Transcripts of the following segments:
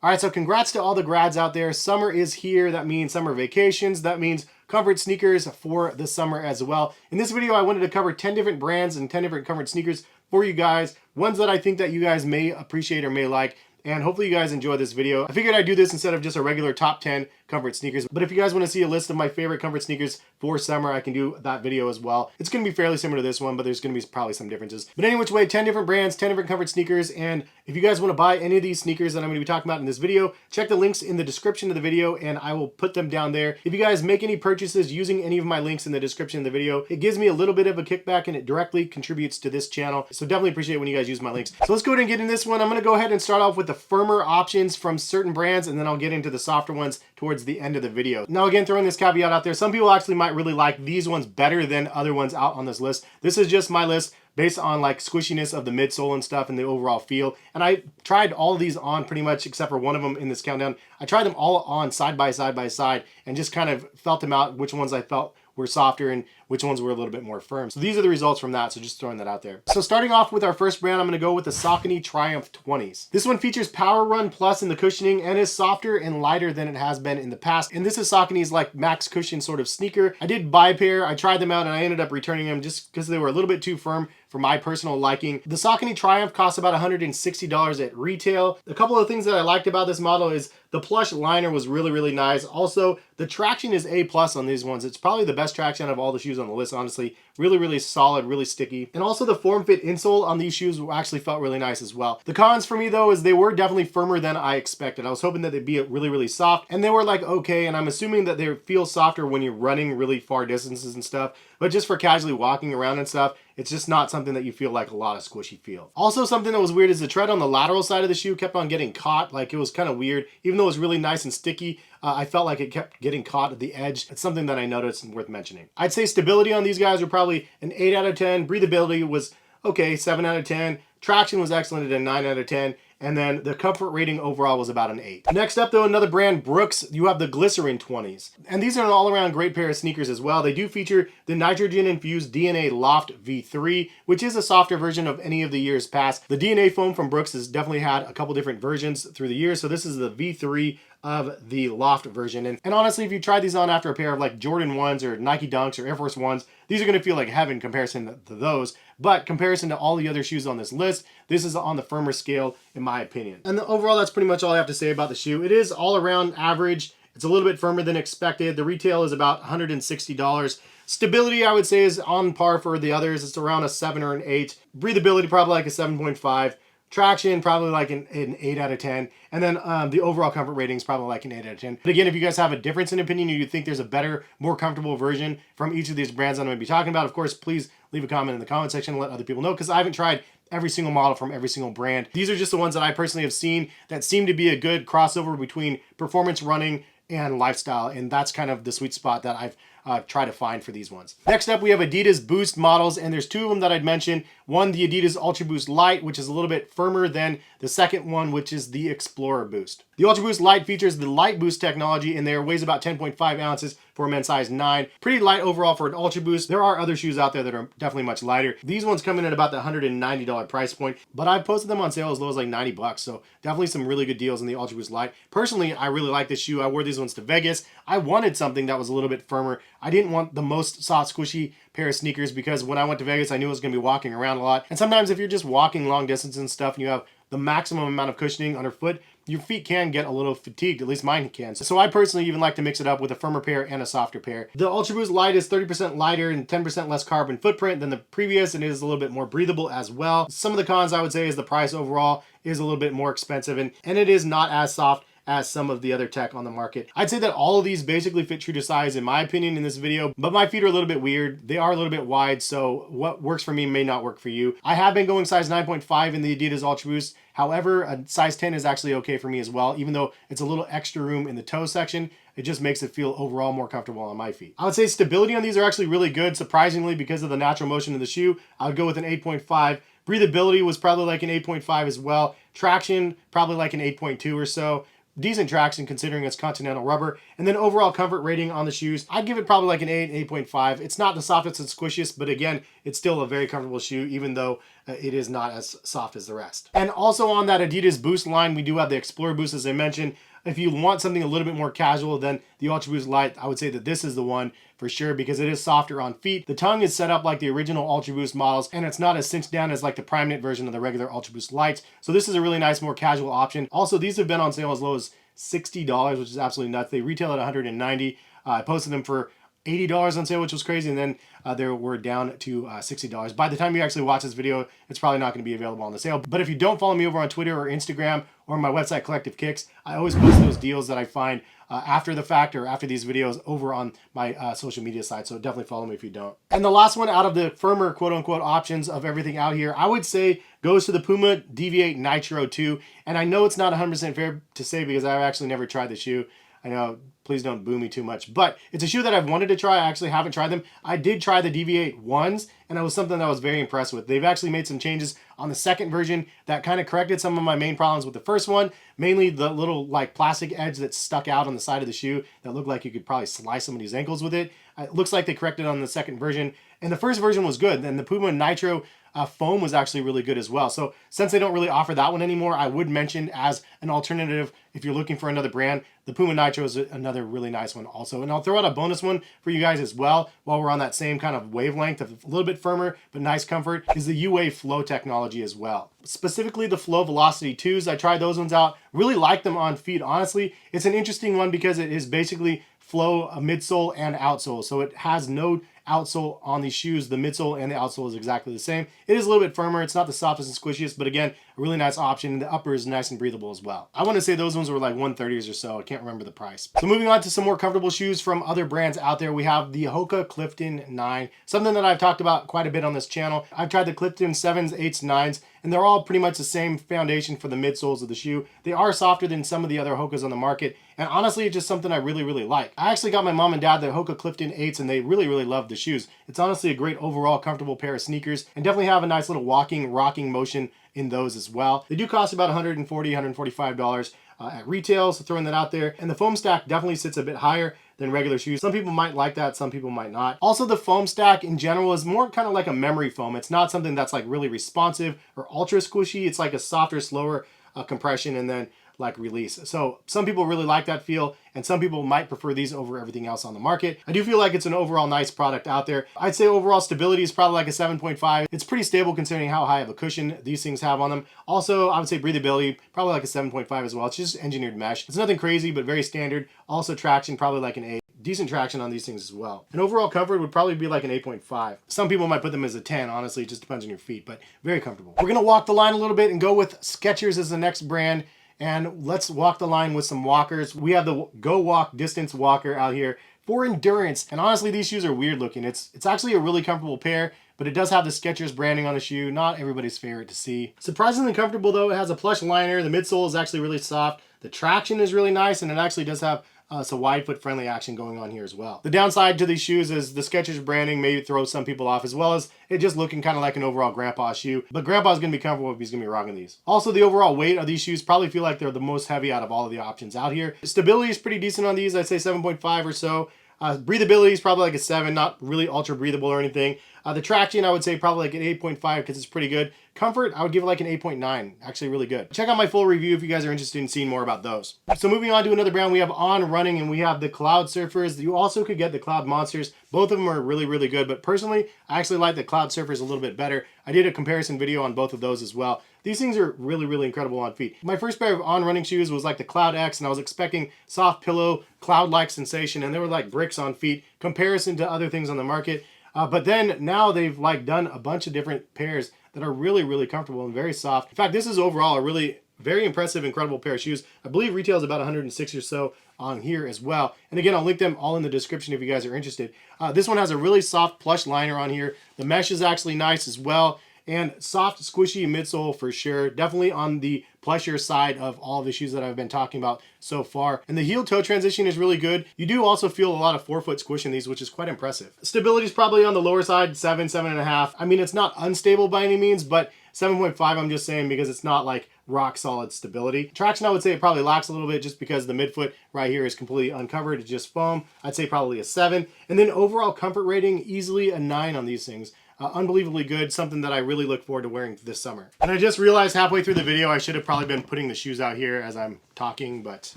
All right, so congrats to all the grads out there. Summer is here. That means summer vacations. That means comfort sneakers for the summer as well. In this video, I wanted to cover 10 different brands and 10 different comfort sneakers for you guys. Ones that I think that you guys may appreciate or may like. And hopefully you guys enjoy this video. I figured I'd do this instead of just a regular top 10 comfort sneakers. But if you guys want to see a list of my favorite comfort sneakers for summer, I can do that video as well. It's going to be fairly similar to this one, but there's going to be probably some differences. But any which way, 10 different brands, 10 different comfort sneakers. And if you guys want to buy any of these sneakers that I'm going to be talking about in this video, check the links in the description of the video and I will put them down there. If you guys make any purchases using any of my links in the description of the video, it gives me a little bit of a kickback and it directly contributes to this channel. So definitely appreciate when you guys use my links. So let's go ahead and get in this one. I'm going to go ahead and start off with the firmer options from certain brands and then I'll get into the softer ones towards the end of the video. Now again, throwing this caveat out there, some people actually might really like these ones better than other ones out on this list. This is just my list based on like squishiness of the midsole and stuff and the overall feel. And I tried all of these on pretty much except for one of them in this countdown. I tried them all on side by side and just kind of felt them out, which ones I felt were softer and which ones were a little bit more firm. So these are the results from that, so just throwing that out there. So starting off with our first brand, I'm gonna go with the Saucony Triumph 20s. This one features Power Run Plus in the cushioning and is softer and lighter than it has been in the past. And this is Saucony's like max cushion sort of sneaker. I did buy a pair, I tried them out and I ended up returning them just because they were a little bit too firm for my personal liking. The Saucony Triumph costs about $160 at retail. A couple of things that I liked about this model is the plush liner was really nice. Also, the traction is A+ on these ones. It's probably the best traction out of all the shoes on the list, honestly. Really solid, really sticky. And also the form-fit insole on these shoes actually felt really nice as well. The cons for me though is they were definitely firmer than I expected. I was hoping that they'd be really soft, and they were like okay, and I'm assuming that they feel softer when you're running really far distances and stuff, but just for casually walking around and stuff, it's just not something that you feel like a lot of squishy feel. Also, something that was weird is the tread on the lateral side of the shoe kept on getting caught. Like, it was kind of weird. Even though it was really nice and sticky, I felt like it kept getting caught at the edge. It's something that I noticed and worth mentioning. I'd say stability on these guys were probably an 8 out of 10. Breathability was okay, 7 out of 10. Traction was excellent at a 9 out of 10. And then the comfort rating overall was about an 8. Next up though, another brand, Brooks. You have the Glycerin 20s. And these are an all-around great pair of sneakers as well. They do feature the nitrogen-infused DNA Loft V3, which is a softer version of any of the years past. The DNA foam from Brooks has definitely had a couple different versions through the years. So this is the V3 of the Loft version. And honestly, if you try these on after a pair of like Jordan 1s or Nike Dunks or Air Force 1s, these are going to feel like heaven in comparison to those. But comparison to all the other shoes on this list, this is on the firmer scale in my opinion. And overall, that's pretty much all I have to say about the shoe. It is all around average. It's a little bit firmer than expected. The retail is about $160. Stability, I would say, is on par for the others. It's around a 7 or an 8. Breathability, probably like a 7.5. Traction, probably like an 8 out of 10. And then the overall comfort rating is probably like an 8 out of 10. But again, if you guys have a difference in opinion, you think there's a better, more comfortable version from each of these brands I'm going to be talking about, of course, please leave a comment in the comment section and let other people know, because I haven't tried every single model from every single brand. These are just the ones that I personally have seen that seem to be a good crossover between performance running and lifestyle, and that's kind of the sweet spot that I've tried to find for these ones. Next up, we have Adidas Boost models, and there's two of them that I'd mention. One, the Adidas Ultra Boost Light, which is a little bit firmer than the second one, which is the Explorer Boost. The Ultra Boost Light features the Light Boost technology in there, weighs about 10.5 ounces for a men's size 9. Pretty light overall for an Ultra Boost. There are other shoes out there that are definitely much lighter. These ones come in at about the $190 price point, but I've posted them on sale as low as like 90 bucks, so definitely some really good deals in the Ultra Boost Light. Personally, I really like this shoe. I wore these ones to Vegas. I wanted something that was a little bit firmer. I didn't want the most soft, squishy pair of sneakers because when I went to Vegas, I knew I was going to be walking around a lot. And sometimes if you're just walking long distance and stuff and you have the maximum amount of cushioning underfoot, your feet can get a little fatigued, at least mine can. So I personally even like to mix it up with a firmer pair and a softer pair. The Ultra Boost Light is 30% lighter and 10% less carbon footprint than the previous, and it is a little bit more breathable as well. Some of the cons I would say is the price overall is a little bit more expensive, and it is not as soft as some of the other tech on the market. I'd say that all of these basically fit true to size in my opinion in this video, but my feet are a little bit weird. They are a little bit wide, so what works for me may not work for you. I have been going size 9.5 in the Adidas Ultra Boost. However, a size 10 is actually okay for me as well, even though it's a little extra room in the toe section. It just makes it feel overall more comfortable on my feet. I would say stability on these are actually really good, surprisingly, because of the natural motion of the shoe. I would go with an 8.5. Breathability was probably like an 8.5 as well. Traction, probably like an 8.2 or so. Decent traction considering it's Continental rubber. And then overall comfort rating on the shoes, I'd give it probably like an 8, 8.5. It's not the softest and squishiest, but again, it's still a very comfortable shoe, even though it is not as soft as the rest. And also on that Adidas Boost line, we do have the Explorer Boost, as I mentioned. If you want something a little bit more casual than the Ultra Boost Light, I would say that this is the one for sure, because it is softer on feet. The tongue is set up like the original Ultra Boost models, and it's not as cinched down as like the Prime Knit version of the regular Ultra Boost Lights. So this is a really nice, more casual option. Also, these have been on sale as low as $60, which is absolutely nuts. They retail at $190. I posted them for $80 on sale, which was crazy, and then they were down to $60. By the time you actually watch this video, it's probably not going to be available on the sale. But if you don't follow me over on Twitter or Instagram or my website, Collective Kicks, I always post those deals that I find after the fact or after these videos over on my social media site. So definitely follow me if you don't. And the last one out of the firmer quote-unquote options of everything out here, I would say goes to the Puma Deviate Nitro 2. And I know it's not 100% fair to say because I've actually never tried the shoe. I know, please don't boo me too much, but it's a shoe that I've wanted to try. I actually haven't tried them. I did try the Deviate 1s, and it was something that I was very impressed with. They've actually made some changes on the second version that kind of corrected some of my main problems with the first one, mainly the little like plastic edge that stuck out on the side of the shoe that looked like you could probably slice somebody's ankles with it. It looks like they corrected on the second version, and the first version was good. And the Puma Nitro foam was actually really good as well. So since they don't really offer that one anymore, I would mention as an alternative, if you're looking for another brand, the Puma Nitro is another really nice one also. And I'll throw out a bonus one for you guys as well, while we're on that same kind of wavelength of a little bit firmer but nice comfort, is the UA Flow technology as well. Specifically the Flow Velocity 2s. I tried those ones out, really like them on feet. Honestly, it's an interesting one because it is basically Flow a midsole and outsole. So it has no outsole on these shoes. The midsole and the outsole is exactly the same. It is a little bit firmer. It's not the softest and squishiest, but again, a really nice option. The upper is nice and breathable as well. I want to say those ones were like 130s or so. I can't remember the price. So moving on to some more comfortable shoes from other brands out there, we have the Hoka Clifton 9, something that I've talked about quite a bit on this channel. I've tried the Clifton 7s, 8s, 9s, and they're all pretty much the same foundation for the midsoles of the shoe. They are softer than some of the other Hokas on the market, and honestly, it's just something I really, really like. I actually got my mom and dad the Hoka Clifton 8s, and they really, really loved the shoes. It's honestly a great overall comfortable pair of sneakers, and definitely have a nice little walking, rocking motion in those as well. They do cost about $140, $145 at retail, so throwing that out there. And the foam stack definitely sits a bit higher than regular shoes. Some people might like that, some people might not. Also, the foam stack in general is more kind of like a memory foam. It's not something that's like really responsive or ultra squishy. It's like a softer, slower compression and then like release. So some people really like that feel, and some people might prefer these over everything else on the market. I do feel like it's an overall nice product out there. I'd say overall stability is probably like a 7.5. It's pretty stable considering how high of a cushion these things have on them. Also, I would say breathability, probably like a 7.5 as well. It's just engineered mesh. It's nothing crazy, but very standard. Also traction, probably like an 8. Decent traction on these things as well. And overall comfort would probably be like an 8.5. Some people might put them as a 10, honestly. It just depends on your feet, but very comfortable. We're gonna walk the line a little bit and go with Skechers as the next brand. And let's walk the line with some walkers. We have the Go Walk distance walker out here for endurance. And honestly, these shoes are weird looking. It's actually a really comfortable pair, but it does have the Skechers branding on the shoe. Not everybody's favorite to see. Surprisingly comfortable though. It has a plush liner. The midsole is actually really soft. The traction is really nice, and it actually does have some wide foot friendly action going on here as well. The downside to these shoes is the Skechers branding may throw some people off, as well as it just looking kind of like an overall grandpa shoe. But grandpa's gonna be comfortable if he's gonna be rocking these. Also, the overall weight of these shoes probably feel like they're the most heavy out of all of the options out here. Stability is pretty decent on these. I'd say 7.5 or so. Breathability is probably like a 7, not really ultra breathable or anything. The traction, I would say probably like an 8.5 because it's pretty good. Comfort, I would give it like an 8.9, actually really good. Check out my full review if you guys are interested in seeing more about those. So moving on to another brand, we have On Running, and we have the Cloud Surfers. You also could get the Cloud Monsters. Both of them are really, really good, but personally, I actually like the Cloud Surfers a little bit better. I did a comparison video on both of those as well. These things are really, really incredible on feet. My first pair of On Running shoes was like the Cloud X, and I was expecting soft pillow, cloud-like sensation, and they were like bricks on feet, comparison to other things on the market. But then now they've like done a bunch of different pairs that are really, really comfortable and very soft. In fact, this is overall a really very impressive, incredible pair of shoes. I believe retails about 106 or so on here as well. And again, I'll link them all in the description if you guys are interested. This one has a really soft plush liner on here. The mesh is actually nice as well. And soft, squishy midsole for sure. Definitely on the plushier side of all of the shoes that I've been talking about so far. And the heel-toe transition is really good. You do also feel a lot of forefoot squish in these, which is quite impressive. Stability is probably on the lower side, 7, 7.5. I mean, it's not unstable by any means, but 7.5 I'm just saying because it's not like rock solid stability. Traction, I would say it probably lacks a little bit just because the midfoot right here is completely uncovered. It's just foam. I'd say probably a 7. And then overall comfort rating, easily a 9 on these things. unbelievably good, something that I really look forward to wearing this summer. And I just realized halfway through the video I should have probably been putting the shoes out here as I'm talking, but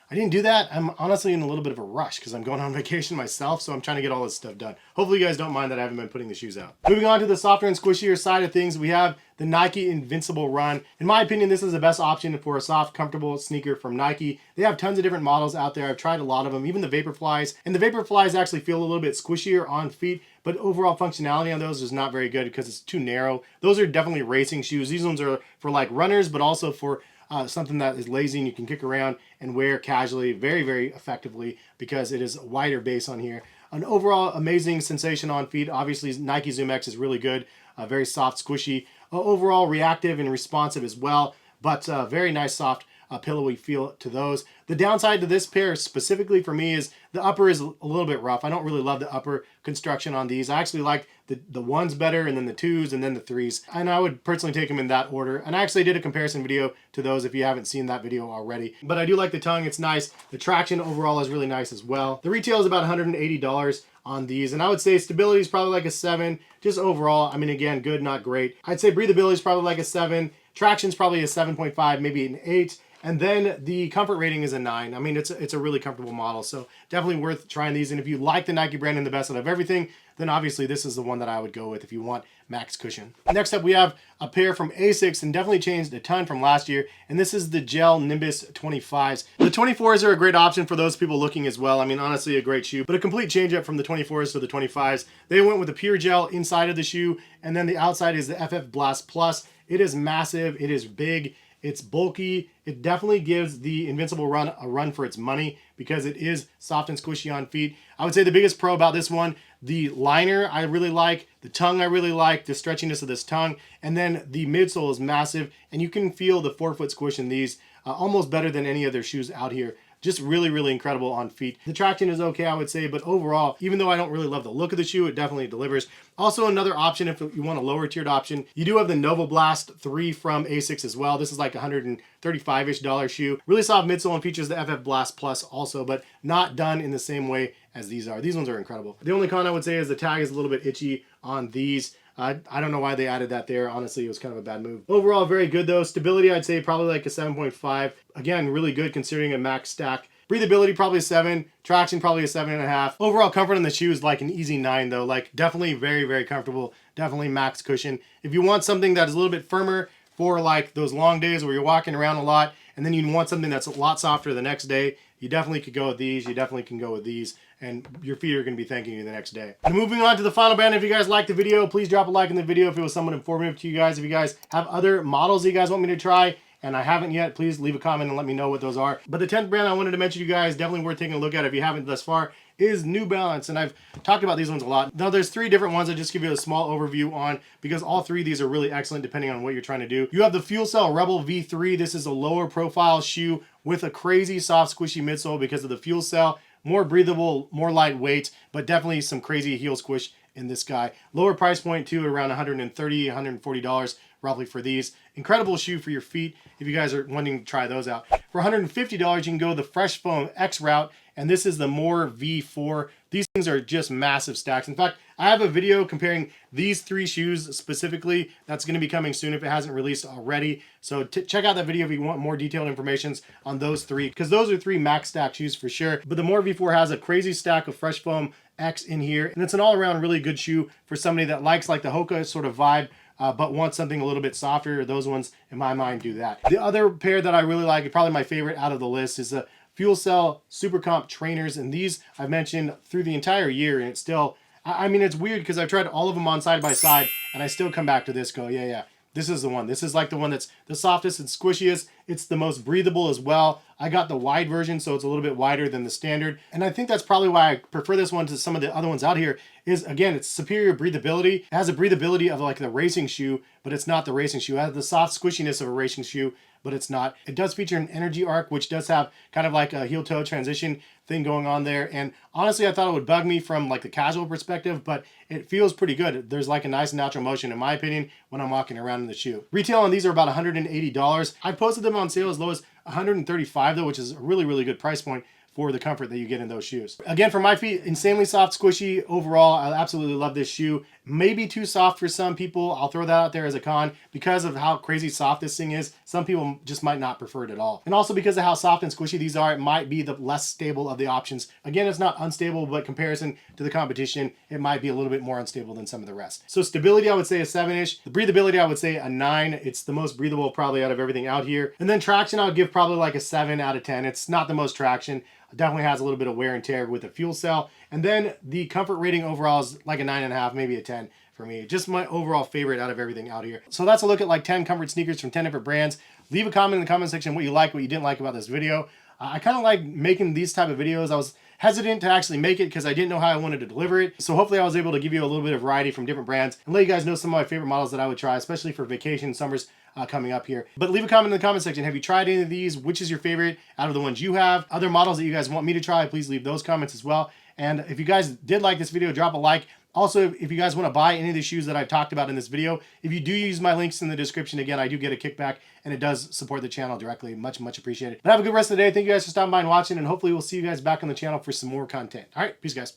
I didn't do that. I'm honestly in a little bit of a rush because I'm going on vacation myself, so I'm trying to get all this stuff done. Hopefully you guys don't mind that I haven't been putting the shoes out. Moving on to the softer and squishier side of things, we have the Nike Invincible Run. In my opinion, this is the best option for a soft, comfortable sneaker from Nike. They have tons of different models out there. I've tried a lot of them, even the Vaporflies. And the Vaporflies actually feel a little bit squishier on feet, but overall functionality on those is not very good because it's too narrow. Those are definitely racing shoes. These ones are for like runners, but also for something that is lazy and you can kick around and wear casually very, very effectively because it is a wider base on here. An overall amazing sensation on feet. Obviously, Nike Zoom X is really good, very soft, squishy, overall reactive and responsive as well, but very nice, soft, pillowy feel to those. The downside to this pair specifically for me is the upper is a little bit rough. I don't really love the upper construction on these. I actually like the ones better, and then the twos, and then the threes. And I would personally take them in that order. And I actually did a comparison video to those if you haven't seen that video already. But I do like the tongue. It's nice. The traction overall is really nice as well. The retail is about $180 on these. And I would say stability is probably like a 7. Just overall, I mean, again, good, not great. I'd say breathability is probably like a 7. Traction is probably a 7.5, maybe an 8. And then the comfort rating is a 9. I mean, it's a really comfortable model, so definitely worth trying these. And if you like the Nike brand and the best out of everything, then obviously this is the one that I would go with if you want max cushion. Next up, we have a pair from Asics, and definitely changed a ton from last year. And this is the Gel Nimbus 25s. The 24s are a great option for those people looking as well. I mean, honestly, a great shoe, but a complete change up from the 24s to the 25s. They went with the pure gel inside of the shoe, and then the outside is the FF Blast Plus. It is massive. It is big. It's bulky. It definitely gives the Invincible Run a run for its money because it is soft and squishy on feet. I would say the biggest pro about this one, the liner I really like, the tongue I really like, the stretchiness of this tongue, and then the midsole is massive, and you can feel the forefoot squish in these almost better than any other shoes out here. Just really, really incredible on feet. The traction is okay, I would say, but overall, even though I don't really love the look of the shoe, it definitely delivers. Also, another option, if you want a lower tiered option, you do have the Nova Blast 3 from Asics as well. This is like $135-ish shoe. Really soft midsole and features the FF Blast Plus also, but not done in the same way as these are. These ones are incredible. The only con I would say is the tag is a little bit itchy on these. I don't know why they added that there. Honestly, it was kind of a bad move. Overall, very good though. Stability, I'd say probably like a 7.5. Again, really good considering a max stack. Breathability, probably a 7. Traction, probably a 7.5. Overall comfort on the shoe is like an easy 9 though. Like definitely very, very comfortable. Definitely max cushion. If you want something that is a little bit firmer for like those long days where you're walking around a lot, and then you want something that's a lot softer the next day, you definitely could go with these. You definitely can go with these, and your feet are going to be thanking you the next day. And moving on to the final brand, if you guys liked the video, please drop a like in the video if it was somewhat informative to you guys. If you guys have other models that you guys want me to try, and I haven't yet, please leave a comment and let me know what those are. But the 10th brand I wanted to mention to you guys, definitely worth taking a look at if you haven't thus far, is New Balance. And I've talked about these ones a lot. Now there's 3 different ones I just give you a small overview on because all 3 of these are really excellent depending on what you're trying to do. You have the Fuel Cell Rebel V3. This is a lower profile shoe with a crazy soft squishy midsole because of the fuel cell. More breathable, more lightweight, but definitely some crazy heel squish in this guy. Lower price point too, around $130, $140 roughly for these. Incredible shoe for your feet if you guys are wanting to try those out. For $150, you can go the Fresh Foam X route, and this is the More V4. These things are just massive stacks. In fact, I have a video comparing these 3 shoes specifically that's going to be coming soon if it hasn't released already. So check out that video if you want more detailed information on those 3, because those are 3 max stack shoes for sure. But the More V4 has a crazy stack of Fresh Foam X in here, and it's an all-around really good shoe for somebody that likes like the Hoka sort of vibe, but wants something a little bit softer. Those ones, in my mind, do that. The other pair that I really like, and probably my favorite out of the list, is the Fuel Cell Super Comp trainers. And these I've mentioned through the entire year, and it's still, I mean, it's weird because I've tried all of them on side by side, and I still come back to this, go, yeah, this is the one. This is like the one that's the softest and squishiest. It's the most breathable as well. I got the wide version, so it's a little bit wider than the standard. And I think that's probably why I prefer this one to some of the other ones out here is, again, it's superior breathability. It has a breathability of like the racing shoe, but it's not the racing shoe. It has the soft squishiness of a racing shoe, but it's not. It does feature an energy arc, which does have kind of like a heel-toe transition thing going on there. And honestly, I thought it would bug me from like the casual perspective, but it feels pretty good. There's like a nice natural motion, in my opinion, when I'm walking around in the shoe. Retail on these are about $180. I posted them on sale as low as $135 though, which is a really, really good price point for the comfort that you get in those shoes. Again, for my feet, insanely soft, squishy. Overall, I absolutely love this shoe. Maybe too soft for some people. I'll throw that out there as a con because of how crazy soft this thing is. Some people just might not prefer it at all. And also because of how soft and squishy these are, it might be the less stable of the options. Again, it's not unstable, but comparison to the competition, it might be a little bit more unstable than some of the rest. So stability, I would say a 7-ish. The breathability, I would say a 9. It's the most breathable probably out of everything out here. And then traction, I would give probably like a 7 out of 10. It's not the most traction. It definitely has a little bit of wear and tear with the fuel cell. And then the comfort rating overall is like a 9.5, maybe a 10 for me. Just my overall favorite out of everything out here. So that's a look at like 10 comfort sneakers from 10 different brands. Leave a comment in the comment section what you like, what you didn't like about this video. I kind of like making these type of videos. I was hesitant to actually make it because I didn't know how I wanted to deliver it. So hopefully I was able to give you a little bit of variety from different brands and let you guys know some of my favorite models that I would try, especially for vacation summers coming up here. But leave a comment in the comment section. Have you tried any of these? Which is your favorite out of the ones you have? Other models that you guys want me to try, please leave those comments as well. And if you guys did like this video, drop a like. Also, if you guys want to buy any of the shoes that I've talked about in this video, if you do use my links in the description, again, I do get a kickback and it does support the channel directly. Much, much appreciated. But have a good rest of the day. Thank you guys for stopping by and watching, and hopefully we'll see you guys back on the channel for some more content. All right, peace, guys.